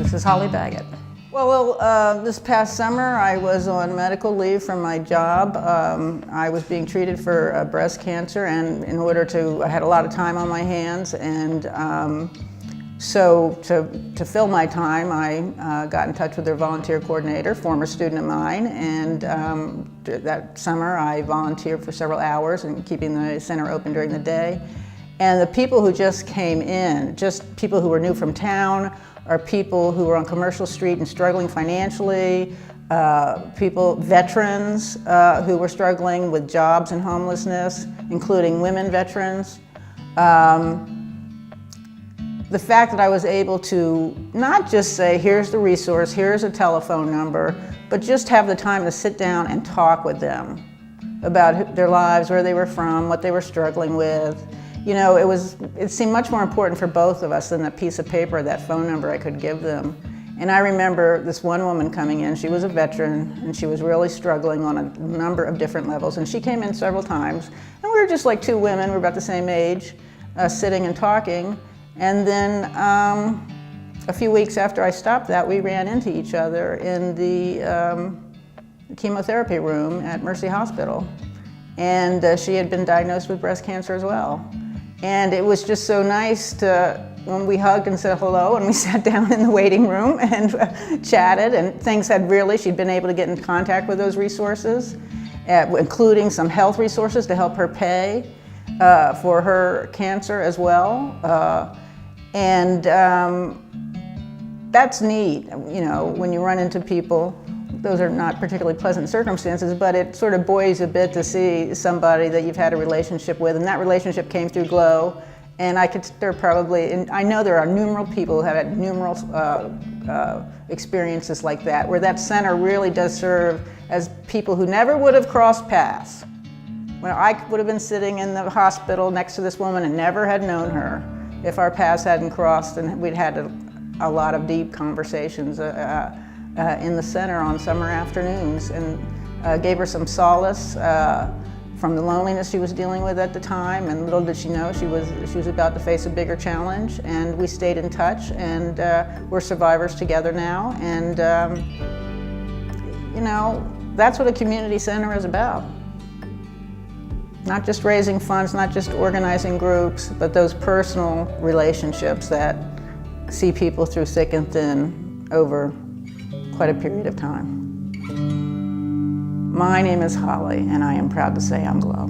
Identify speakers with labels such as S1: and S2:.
S1: This is Holly Baggett. Well, this past summer I was on medical leave from my job. I was being treated for breast cancer, and I had a lot of time on my hands, and so to fill my time, I got in touch with their volunteer coordinator, former student of mine, and that summer I volunteered for several hours and keeping the center open during the day. And the people who just came in, just people who were new from town, or people who were on Commercial Street and struggling financially, veterans who were struggling with jobs and homelessness, including women veterans. The fact that I was able to not just say, here's the resource, here's a telephone number, but just have the time to sit down and talk with them about their lives, where they were from, what they were struggling with. You know, it seemed much more important for both of us than that piece of paper, that phone number I could give them. And I remember this one woman coming in. She was a veteran, and she was really struggling on a number of different levels. And she came in several times, and we were just like two women, we were about the same age, sitting and talking. And then a few weeks after I stopped that, we ran into each other in the chemotherapy room at Mercy Hospital. And she had been diagnosed with breast cancer as well. And it was just so nice when we hugged and said hello, and we sat down in the waiting room and chatted, and she'd been able to get in contact with those resources, including some health resources to help her pay for her cancer as well. That's neat, you know, when you run into people. Those are not particularly pleasant circumstances, but it sort of buoys a bit to see somebody that you've had a relationship with, and that relationship came through GLOW. And I know there are numerous people who have had numerous experiences like that, where that center really does serve as people who never would have crossed paths. When I would have been sitting in the hospital next to this woman and never had known her if our paths hadn't crossed, and we'd had a lot of deep conversations in the center on summer afternoons, and gave her some solace from the loneliness she was dealing with at the time. And little did she know she was about to face a bigger challenge. And we stayed in touch, and we're survivors together now. And you know, that's what a community center is about. Not just raising funds, not just organizing groups, but those personal relationships that see people through thick and thin over quite a period of time. My name is Holly, and I am proud to say I'm GLOW.